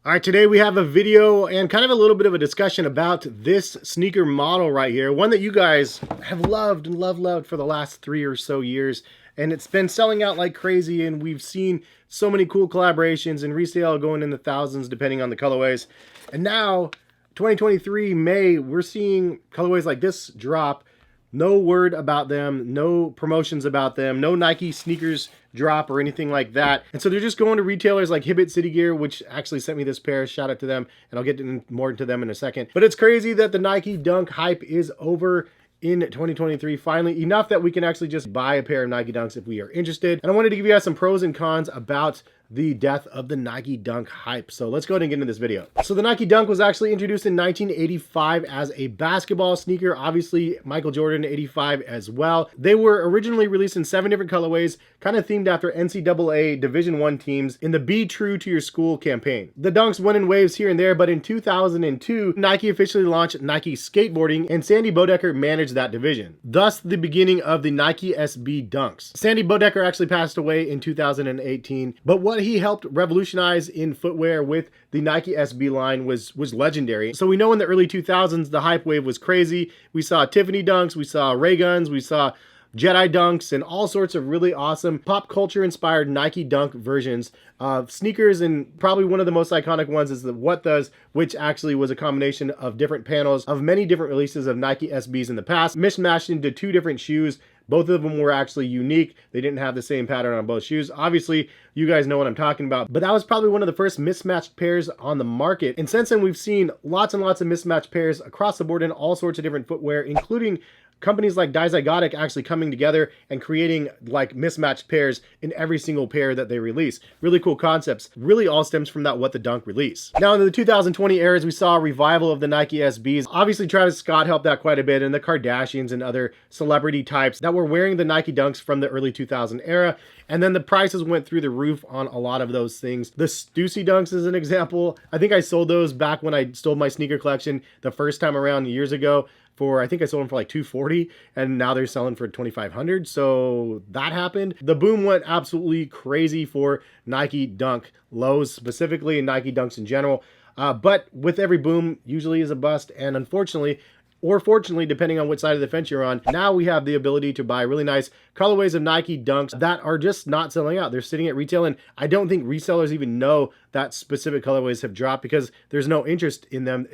All right, today we have a video and kind of a little bit of a discussion about this sneaker model right here. One that you guys have loved and loved for the last 3 or so years. And it's been selling out like crazy, and we've seen so many cool collaborations and resale going in the thousands depending on the colorways. And now, 2023 May, we're seeing colorways like this drop. No word about them, no promotions about them, no Nike sneakers drop or anything like that. And so they're just going to retailers like Hibbett City Gear, which actually sent me this pair. Shout out to them, and I'll get more into them in a second. But it's crazy that the Nike Dunk hype is over in 2023, finally, enough that we can actually just buy a pair of Nike Dunks if we are interested. And I wanted to give you guys some pros and cons about the death of the Nike Dunk hype. So let's go ahead and get into this video. So the Nike Dunk was actually introduced in 1985 as a basketball sneaker. Obviously, Michael Jordan, 85 as well. They were originally released in 7 different colorways, kind of themed after NCAA Division I teams in the Be True to Your School campaign. The Dunks went in waves here and there, but in 2002, Nike officially launched Nike Skateboarding, and Sandy Bodecker managed that division. Thus, the beginning of the Nike SB Dunks. Sandy Bodecker actually passed away in 2018, but what he helped revolutionize in footwear with the Nike SB line was legendary. So we know in the early 2000s, the hype wave was crazy. We saw Tiffany Dunks, we saw Ray Guns, we saw Jedi Dunks, and all sorts of really awesome pop culture inspired Nike Dunk versions of sneakers. And probably one of the most iconic ones is the What Does, which actually was a combination of different panels of many different releases of Nike SBs in the past, mishmashed into 2 different shoes. Both of them were actually unique. They didn't have the same pattern on both shoes. Obviously, you guys know what I'm talking about, but that was probably one of the first mismatched pairs on the market. And since then, we've seen lots and lots of mismatched pairs across the board in all sorts of different footwear, including companies like Dizygotic actually coming together and creating like mismatched pairs in every single pair that they release. Really cool concepts. Really all stems from that What the Dunk release. Now in the 2020 eras, we saw a revival of the Nike SBs. Obviously Travis Scott helped that quite a bit, and the Kardashians and other celebrity types that were wearing the Nike Dunks from the early 2000 era. And then the prices went through the roof on a lot of those things. The Stussy Dunks is an example. I think I sold those back when I sold my sneaker collection the first time around years ago. I think I sold them for like $240, and now they're selling for $2,500. So that happened. The boom went absolutely crazy for Nike Dunk lows specifically, and Nike Dunks in general. But with every boom usually is a bust, and unfortunately, or fortunately, depending on which side of the fence you're on, now we have the ability to buy really nice colorways of Nike Dunks that are just not selling out. They're sitting at retail, and I don't think resellers even know that specific colorways have dropped because there's no interest in them.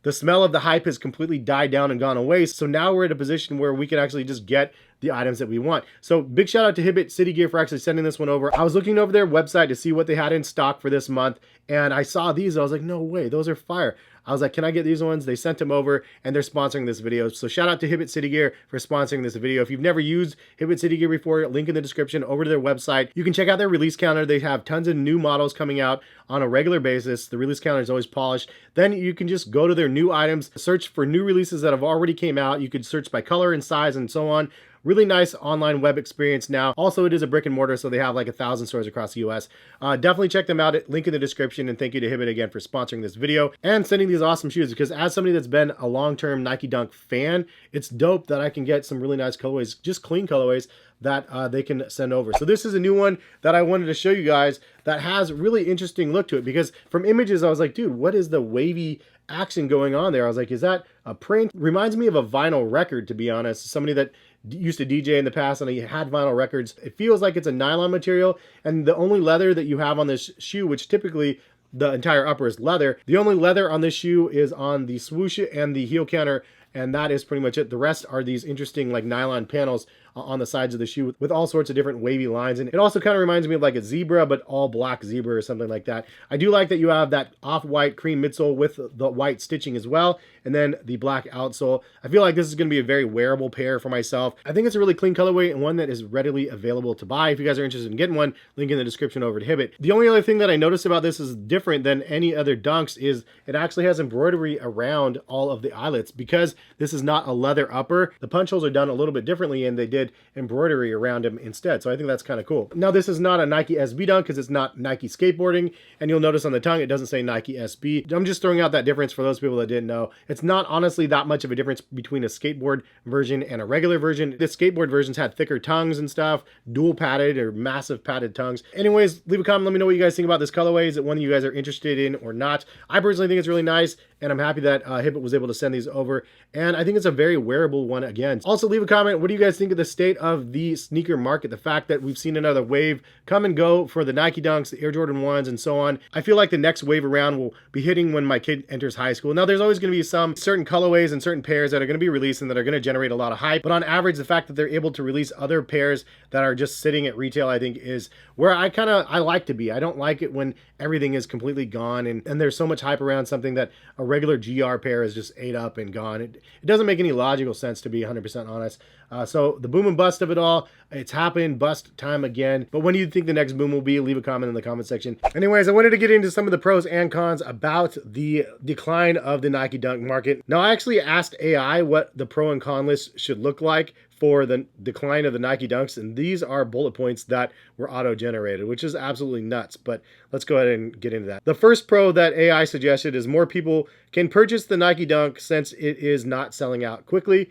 The smell of the hype has completely died down and gone away. So now we're at a position where we can actually just get the items that we want. So big shout out to Hibbett City Gear for actually sending this one over. I was looking over their website to see what they had in stock for this month, and I saw these. I was like, no way, those are fire. I was like, can I get these ones? They sent them over, and they're sponsoring this video. So shout out to Hibbett City Gear for sponsoring this video. If you've never used Hibbett City Gear before, link in the description over to their website. You can check out their release counter. They have tons of new models coming out on a regular basis. The release counter is always polished. Then you can just go to their new items, search for new releases that have already came out. You could search by color and size and so on. Really nice online web experience now. Also, it is a brick and mortar, so they have like 1,000 stores across the US. Definitely check them out. Link in the description, and thank you to Hibbett again for sponsoring this video and sending these awesome shoes, because as somebody that's been a long-term Nike Dunk fan, it's dope that I can get some really nice colorways, just clean colorways that they can send over. So this is a new one that I wanted to show you guys that has really interesting look to it, because from images I was like, dude, what is the wavy action going on there? I was like, is that a print? Reminds me of a vinyl record, to be honest. Somebody that used to DJ in the past and he had vinyl records. It feels like it's a nylon material, and the only leather that you have on this shoe, which typically the entire upper is leather, the only leather on this shoe is on the swoosh and the heel counter, and that is pretty much it. The rest are these interesting like nylon panels on the sides of the shoe with all sorts of different wavy lines. And it also kind of reminds me of like a zebra, but all black zebra or something like that. I do like that you have that off-white cream midsole with the white stitching as well, and then the black outsole. I feel like this is going to be a very wearable pair for myself. I think it's a really clean colorway and one that is readily available to buy. If you guys are interested in getting one, link in the description over to Hibbett. The only other thing that I noticed about this is different than any other Dunks is it actually has embroidery around all of the eyelets. Because this is not a leather upper, the punch holes are done a little bit differently, and they did did embroidery around them instead. So I think that's kind of cool. Now, this is not a Nike SB dunk because it's not Nike skateboarding. And you'll notice on the tongue, it doesn't say Nike SB. I'm just throwing out that difference for those people that didn't know. It's not honestly that much of a difference between a skateboard version and a regular version. The skateboard versions had thicker tongues and stuff, dual padded or massive padded tongues. Anyways, leave a comment. Let me know what you guys think about this colorway. Is it one you guys are interested in or not? I personally think it's really nice, and I'm happy that Hibbett was able to send these over. And I think it's a very wearable one again. Also, leave a comment. What do you guys think of the state of the sneaker market? The fact that we've seen another wave come and go for the Nike Dunks, the Air Jordan 1s, and so on. I feel like the next wave around will be hitting when my kid enters high school. Now, there's always going to be some certain colorways and certain pairs that are going to be released and that are going to generate a lot of hype. But on average, the fact that they're able to release other pairs that are just sitting at retail, I think, is where I like to be. I don't like it when everything is completely gone and there's so much hype around something that a regular GR pair is just ate up and gone. It doesn't make any logical sense, to be 100% honest. So the boom and bust of it all, it's happened, bust time again. But when do you think the next boom will be? Leave a comment in the comment section. Anyways, I wanted to get into some of the pros and cons about the decline of the Nike Dunk market. Now, I actually asked AI what the pro and con list should look like for the decline of the Nike Dunks, and these are bullet points that were auto-generated, which is absolutely nuts, but let's go ahead and get into that. The first pro that AI suggested is more people can purchase the Nike Dunk since it is not selling out quickly.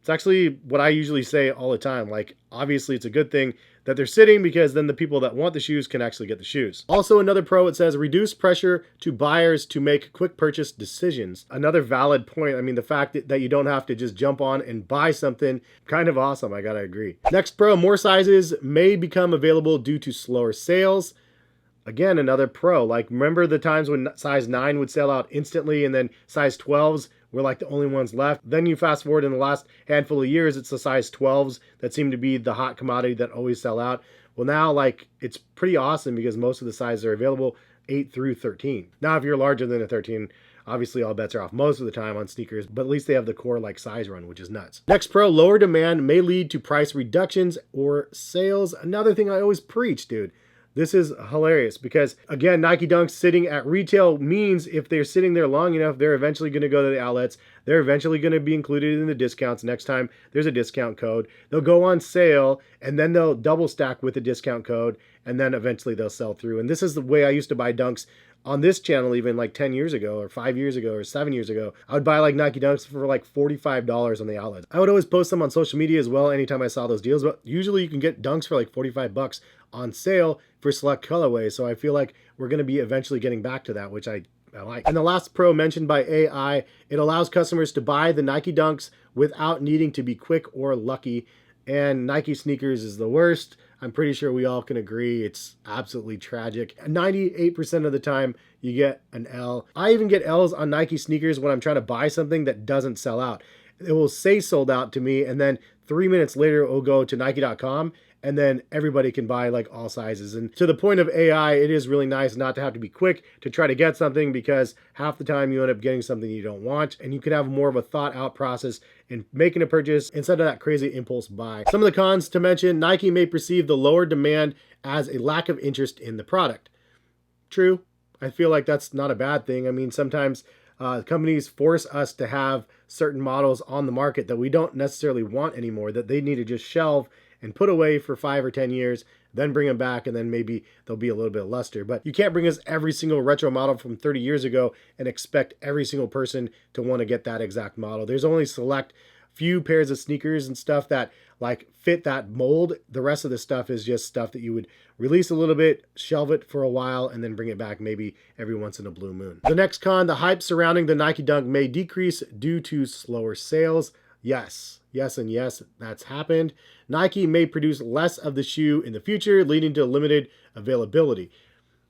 It's actually what I usually say all the time. Like, obviously it's a good thing that they're sitting because then the people that want the shoes can actually get the shoes. Also, another pro, it says reduce pressure to buyers to make quick purchase decisions. Another valid point. I mean, the fact that you don't have to just jump on and buy something, kind of awesome. I gotta agree. Next pro, more sizes may become available due to slower sales. Again, another pro. Like, remember the times when size 9 would sell out instantly and then size 12s were like the only ones left? Then you fast forward in the last handful of years, it's the size 12s that seem to be the hot commodity that always sell out. Well, now, like, it's pretty awesome because most of the sizes are available 8 through 13. Now, if you're larger than a 13, obviously all bets are off most of the time on sneakers, but at least they have the core like size run, which is nuts. Next pro, lower demand may lead to price reductions or sales. Another thing I always preach, dude. This is hilarious because, again, Nike Dunks sitting at retail means if they're sitting there long enough, they're eventually going to go to the outlets. They're eventually going to be included in the discounts next time there's a discount code. They'll go on sale, and then they'll double stack with the discount code, and then eventually they'll sell through. And this is the way I used to buy Dunks on this channel even like 10 years ago or 5 years ago or 7 years ago. I would buy like Nike Dunks for like $45 on the outlets. I would always post them on social media as well anytime I saw those deals, but usually you can get Dunks for like 45 bucks on sale for select colorways. So I feel like we're going to be eventually getting back to that, which I like. And the last pro mentioned by AI, it allows customers to buy the Nike Dunks without needing to be quick or lucky. And Nike sneakers is the worst. I'm pretty sure we all can agree it's absolutely tragic. 98% of the time you get an L. I even get L's on Nike sneakers when I'm trying to buy something that doesn't sell out. It will say sold out to me, and then 3 minutes later it will go to Nike.com, and then everybody can buy like all sizes. And to the point of AI, it is really nice not to have to be quick to try to get something, because half the time you end up getting something you don't want, and you can have more of a thought out process in making a purchase instead of that crazy impulse buy. Some of the cons to mention: Nike may perceive the lower demand as a lack of interest in the product. True. I feel like that's not a bad thing. I mean, sometimes companies force us to have certain models on the market that we don't necessarily want anymore, that they need to just shelve and put away for 5 or 10 years, then bring them back, and then maybe there'll be a little bit of luster. But you can't bring us every single retro model from 30 years ago and expect every single person to want to get that exact model. There's only select few pairs of sneakers and stuff that like fit that mold. The rest of the stuff is just stuff that you would release a little bit, shelve it for a while, and then bring it back maybe every once in a blue moon. The next con: the hype surrounding the Nike Dunk may decrease due to slower sales. Yes, and yes, that's happened. Nike may produce less of the shoe in the future, leading to limited availability.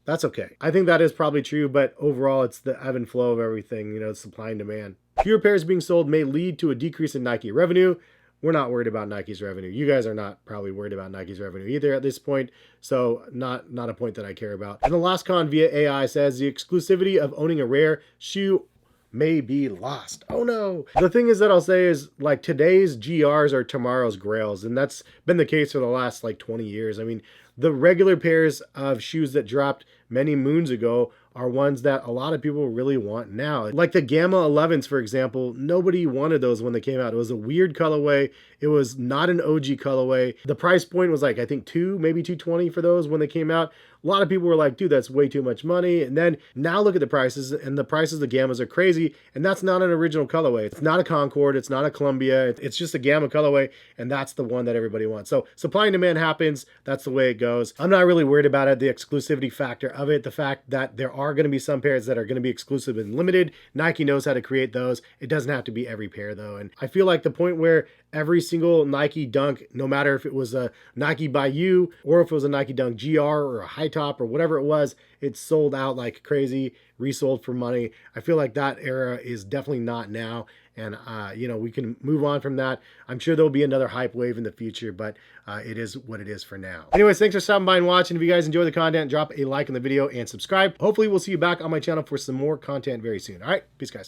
That's okay. I think that is probably true, but overall it's the ebb and flow of everything, supply and demand. Fewer pairs being sold may lead to a decrease in Nike revenue. We're not worried about Nike's revenue. You guys are not probably worried about Nike's revenue either at this point, so not a point that I care about. And the last con via AI says the exclusivity of owning a rare shoe may be lost. Oh no. The thing is that I'll say is, like, today's GRs are tomorrow's grails, and that's been the case for the last like 20 years. I mean, the regular pairs of shoes that dropped many moons ago are ones that a lot of people really want now. Like the Gamma 11s, for example, nobody wanted those when they came out. It was a weird colorway. It was not an OG colorway. The price point was like, I think maybe 220 for those when they came out. A lot of people were like, dude, that's way too much money. And then now look at the prices, and the prices of the Gammas are crazy. And that's not an original colorway. It's not a Concord. It's not a Columbia. It's just a Gamma colorway. And that's the one that everybody wants. So supply and demand happens. That's the way it goes. I'm not really worried about it, the exclusivity factor of it. The fact that there are going to be some pairs that are going to be exclusive and limited. Nike knows how to create those. It doesn't have to be every pair though. And I feel like the point where every single Nike Dunk, no matter if it was a Nike Bayou or if it was a Nike Dunk GR or a high top or whatever it was, it sold out like crazy, resold for money. I feel like that era is definitely not now. And, you know, we can move on from that. I'm sure there'll be another hype wave in the future, but it is what it is for now. Anyways, thanks for stopping by and watching. If you guys enjoy the content, drop a like on the video and subscribe. Hopefully we'll see you back on my channel for some more content very soon. All right, peace guys.